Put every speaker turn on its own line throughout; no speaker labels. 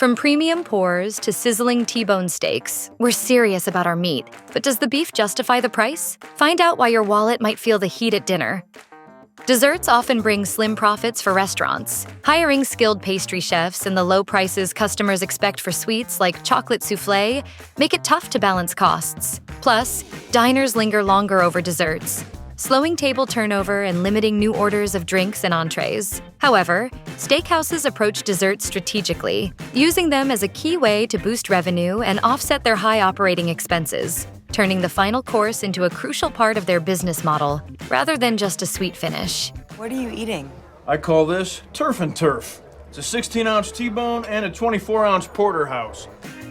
From premium pours to sizzling T-bone steaks, we're serious about our meat. But does the beef justify the price? Find out why your wallet might feel the heat at dinner. Desserts often bring slim profits for restaurants. Hiring skilled pastry chefs and the low prices customers expect for sweets like chocolate soufflé make it tough to balance costs. Plus, diners linger longer over desserts, slowing table turnover and limiting new orders of drinks and entrees. However, steakhouses approach desserts strategically, using them as a key way to boost revenue and offset their high operating expenses, turning the final course into a crucial part of their business model, rather than just a sweet finish.
What are you eating?
I call this turf and turf. It's a 16-ounce T-bone and a 24-ounce porterhouse.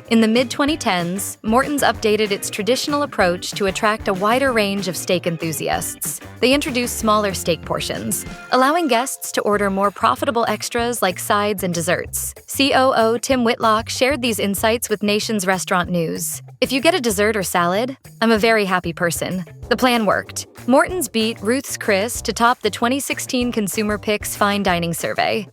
In the mid-2010s, Morton's updated its traditional approach to attract a wider range of steak enthusiasts. They introduced smaller steak portions, allowing guests to order more profitable extras like sides and desserts. COO Tim Whitlock shared these insights with Nation's Restaurant News. "If you get a dessert or salad, I'm a very happy person." The plan worked. Morton's beat Ruth's Chris to top the 2016 Consumer Picks Fine Dining Survey.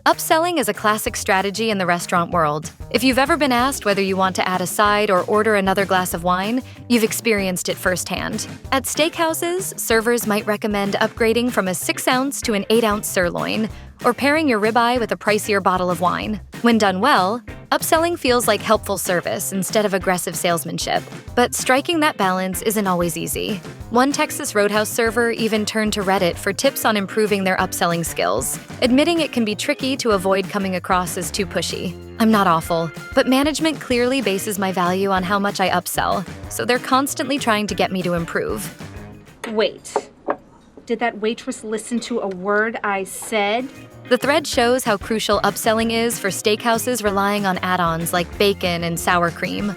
Upselling is a classic strategy in the restaurant world. If you've ever been asked whether you want to add a side or order another glass of wine, you've experienced it firsthand. At Steakhouses, servers might recommend upgrading from a 6-ounce to an 8-ounce sirloin, or pairing your ribeye with a pricier bottle of wine. When done well, upselling feels like helpful service instead of aggressive salesmanship. But striking that balance isn't always easy. One Texas Roadhouse server even turned to Reddit for tips on improving their upselling skills, admitting it can be tricky to avoid coming across as too pushy. "I'm not awful, but management clearly bases my value on how much I upsell, so they're constantly trying to get me to improve."
Wait, did that waitress listen to a word I said?
The thread shows how crucial upselling is for steakhouses relying on add-ons like bacon and sour cream.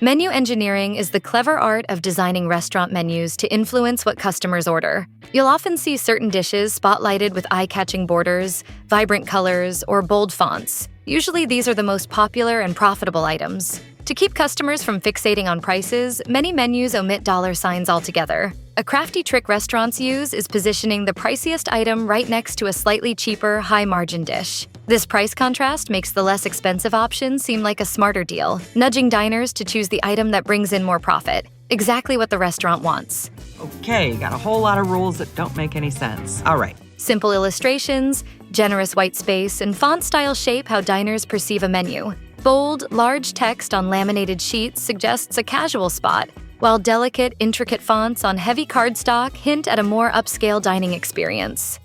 Menu engineering is the clever art of designing restaurant menus to influence what customers order. You'll often see certain dishes spotlighted with eye-catching borders, vibrant colors, or bold fonts. Usually these are the most popular and profitable items. To keep customers from fixating on prices, many menus omit dollar signs altogether. A crafty trick restaurants use is positioning the priciest item right next to a slightly cheaper, high-margin dish. This price contrast makes the less expensive option seem like a smarter deal, nudging diners to choose the item that brings in more profit. Exactly what the restaurant wants.
Okay, got a whole lot of rules that don't make any sense. All right.
Simple illustrations, generous white space, and font style shape how diners perceive a menu. Bold, large text on laminated sheets suggests a casual spot, while delicate, intricate fonts on heavy cardstock hint at a more upscale dining experience.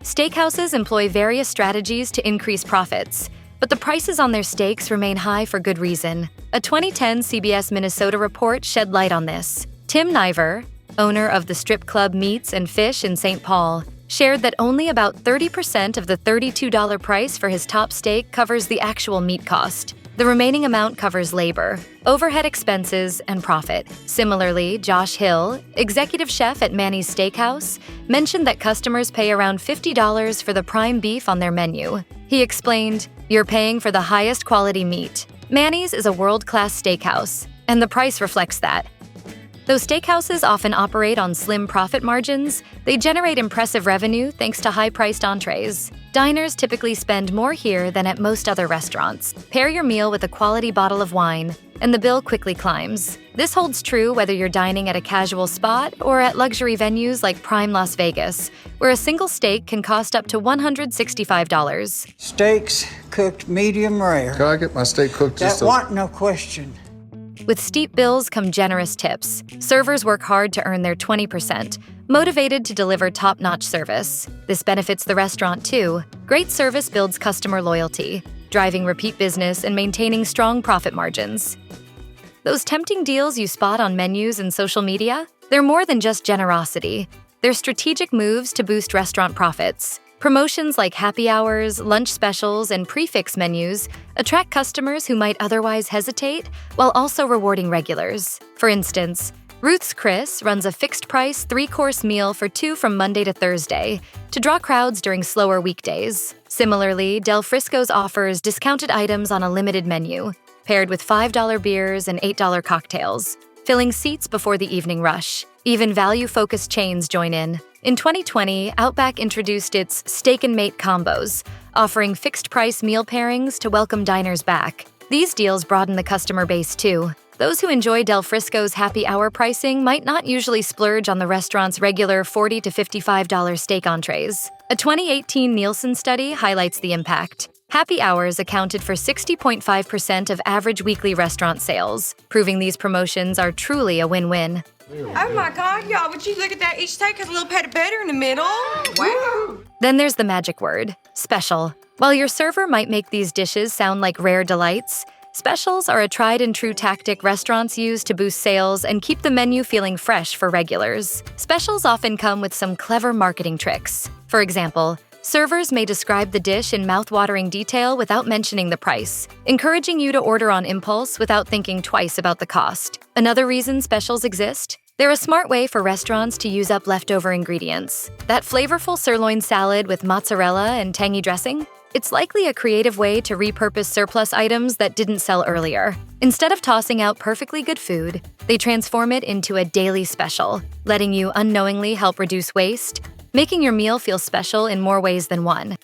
Steakhouses employ various strategies to increase profits, but the prices on their steaks remain high for good reason. A 2010 CBS Minnesota report shed light on this. Tim Niver, owner of the strip club Meats and Fish in St. Paul, shared that only about 30% of the $32 price for his top steak covers the actual meat cost. The remaining amount covers labor, overhead expenses, and profit. Similarly, Josh Hill, executive chef at Manny's Steakhouse, mentioned that customers pay around $50 for the prime beef on their menu. He explained, "You're paying for the highest quality meat. Manny's is a world-class steakhouse, and the price reflects that." Though steakhouses often operate on slim profit margins, they generate impressive revenue thanks to high-priced entrees. Diners typically spend more here than at most other restaurants. Pair your meal with a quality bottle of wine, and the bill quickly climbs. This holds true whether you're dining at a casual spot or at luxury venues like Prime Las Vegas, where a single steak can cost up to $165.
Steaks cooked medium rare.
Can I get my steak cooked just
That want no question.
With steep bills come generous tips. Servers work hard to earn their 20%, motivated to deliver top-notch service. This benefits the restaurant too. Great service builds customer loyalty, driving repeat business and maintaining strong profit margins. Those tempting deals you spot on menus and social media? They're more than just generosity. They're strategic moves to boost restaurant profits. Promotions like happy hours, lunch specials, and prefix menus attract customers who might otherwise hesitate while also rewarding regulars. For instance, Ruth's Chris runs a fixed-price 3-course meal for 2 from Monday to Thursday to draw crowds during slower weekdays. Similarly, Del Frisco's offers discounted items on a limited menu, paired with $5 beers and $8 cocktails, filling seats before the evening rush. Even value-focused chains join in. In 2020, Outback introduced its Steak and Mate combos, offering fixed-price meal pairings to welcome diners back. These deals broaden the customer base too. Those who enjoy Del Frisco's happy hour pricing might not usually splurge on the restaurant's regular $40 to $55 steak entrees. A 2018 Nielsen study highlights the impact. Happy hours accounted for 60.5% of average weekly restaurant sales, proving these promotions are truly a win-win.
Oh my God, y'all, would you look at that? Each steak has a little pat of butter in the middle. Wow.
Then there's the magic word, special. While your server might make these dishes sound like rare delights, specials are a tried-and-true tactic restaurants use to boost sales and keep the menu feeling fresh for regulars. Specials often come with some clever marketing tricks. For example, servers may describe the dish in mouth-watering detail without mentioning the price, encouraging you to order on impulse without thinking twice about the cost. Another reason specials exist? They're a smart way for restaurants to use up leftover ingredients. That flavorful sirloin salad with mozzarella and tangy dressing? It's likely a creative way to repurpose surplus items that didn't sell earlier. Instead of tossing out perfectly good food, they transform it into a daily special, letting you unknowingly help reduce waste, making your meal feel special in more ways than one.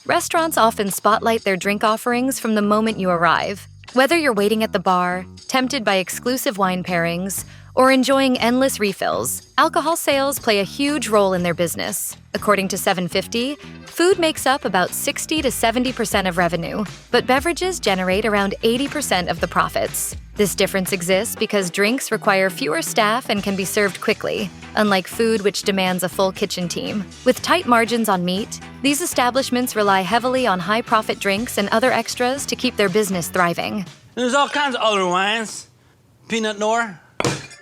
Restaurants often spotlight their drink offerings from the moment you arrive. Whether you're waiting at the bar, tempted by exclusive wine pairings, or enjoying endless refills, alcohol sales play a huge role in their business. According to 750, food makes up about 60 to 70% of revenue, but beverages generate around 80% of the profits. This difference exists because drinks require fewer staff and can be served quickly, unlike food which demands a full kitchen team. With tight margins on meat, these establishments rely heavily on high-profit drinks and other extras to keep their business thriving.
There's all kinds of other wines. Peanut Noir.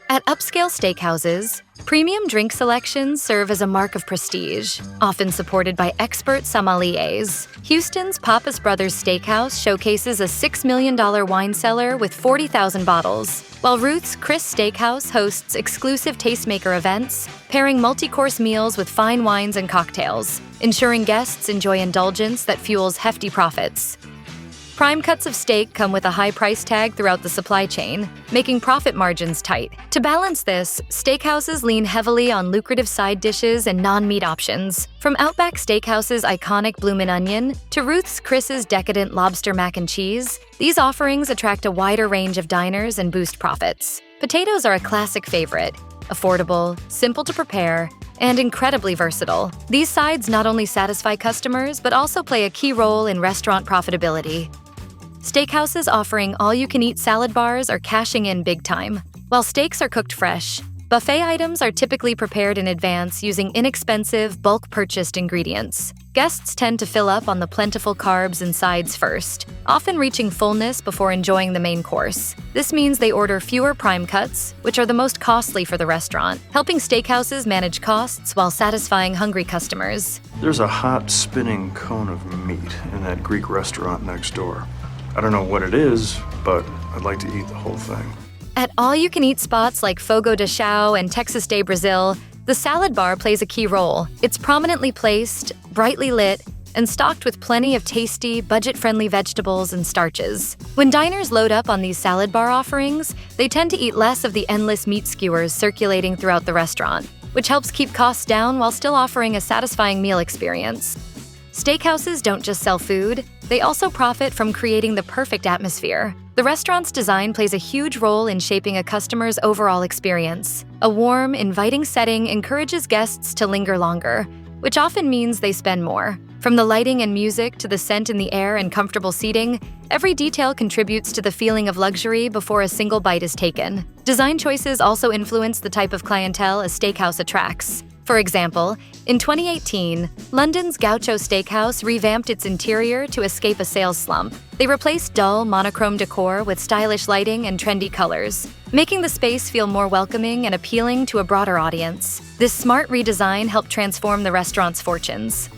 At upscale steakhouses, premium drink selections serve as a mark of prestige, often supported by expert sommeliers. Houston's Pappas Brothers Steakhouse showcases a $6 million wine cellar with 40,000 bottles, while Ruth's Chris Steakhouse hosts exclusive tastemaker events, pairing multi-course meals with fine wines and cocktails, ensuring guests enjoy indulgence that fuels hefty profits. Prime cuts of steak come with a high price tag throughout the supply chain, making profit margins tight. To balance this, steakhouses lean heavily on lucrative side dishes and non-meat options. From Outback Steakhouse's iconic bloomin' onion to Ruth's Chris's decadent lobster mac and cheese, these offerings attract a wider range of diners and boost profits. Potatoes are a classic favorite, affordable, simple to prepare, and incredibly versatile. These sides not only satisfy customers, but also play a key role in restaurant profitability. Steakhouses offering all-you-can-eat salad bars are cashing in big time. While steaks are cooked fresh, buffet items are typically prepared in advance using inexpensive, bulk-purchased ingredients. Guests tend to fill up on the plentiful carbs and sides first, often reaching fullness before enjoying the main course. This means they order fewer prime cuts, which are the most costly for the restaurant, helping steakhouses manage costs while satisfying hungry customers.
There's a hot spinning cone of meat in that Greek restaurant next door. I don't know what it is, but I'd like to eat the whole thing.
At all-you-can-eat spots like Fogo de Chão and Texas de Brazil, the salad bar plays a key role. It's prominently placed, brightly lit, and stocked with plenty of tasty, budget-friendly vegetables and starches. When diners load up on these salad bar offerings, they tend to eat less of the endless meat skewers circulating throughout the restaurant, which helps keep costs down while still offering a satisfying meal experience. Steakhouses don't just sell food, they also profit from creating the perfect atmosphere. The restaurant's design plays a huge role in shaping a customer's overall experience. A warm, inviting setting encourages guests to linger longer, which often means they spend more. From the lighting and music to the scent in the air and comfortable seating, every detail contributes to the feeling of luxury before a single bite is taken. Design choices also influence the type of clientele a steakhouse attracts. For example, in 2018, London's Gaucho Steakhouse revamped its interior to escape a sales slump. They replaced dull, monochrome decor with stylish lighting and trendy colors, making the space feel more welcoming and appealing to a broader audience. This smart redesign helped transform the restaurant's fortunes.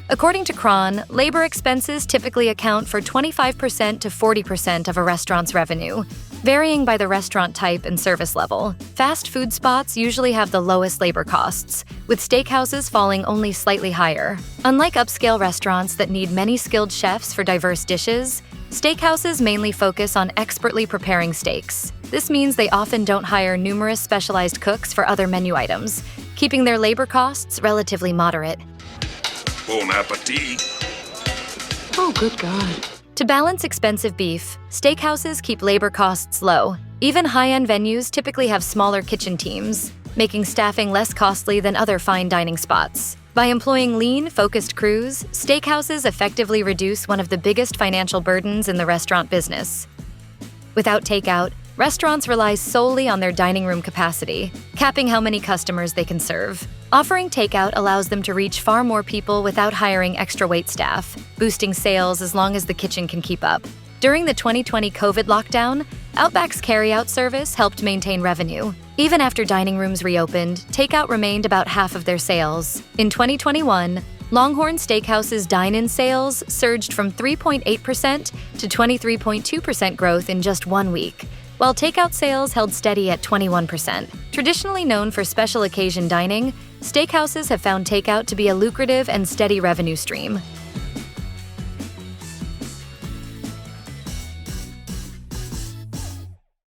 According to Kron, labor expenses typically account for 25% to 40% of a restaurant's revenue, varying by the restaurant type and service level. Fast food spots usually have the lowest labor costs, with steakhouses falling only slightly higher. Unlike upscale restaurants that need many skilled chefs for diverse dishes, steakhouses mainly focus on expertly preparing steaks. This means they often don't hire numerous specialized cooks for other menu items, keeping their labor costs relatively moderate.
Bon appetit.
Oh, good God.
To balance expensive beef, steakhouses keep labor costs low. Even high-end venues typically have smaller kitchen teams, making staffing less costly than other fine dining spots. By employing lean, focused crews, steakhouses effectively reduce one of the biggest financial burdens in the restaurant business. Without takeout, restaurants rely solely on their dining room capacity, capping how many customers they can serve. Offering takeout allows them to reach far more people without hiring extra wait staff, boosting sales as long as the kitchen can keep up. During the 2020 COVID lockdown, Outback's carryout service helped maintain revenue. Even after dining rooms reopened, takeout remained about half of their sales. In 2021, Longhorn Steakhouse's dine-in sales surged from 3.8% to 23.2% growth in just 1 week, while takeout sales held steady at 21%. Traditionally known for special occasion dining, steakhouses have found takeout to be a lucrative and steady revenue stream.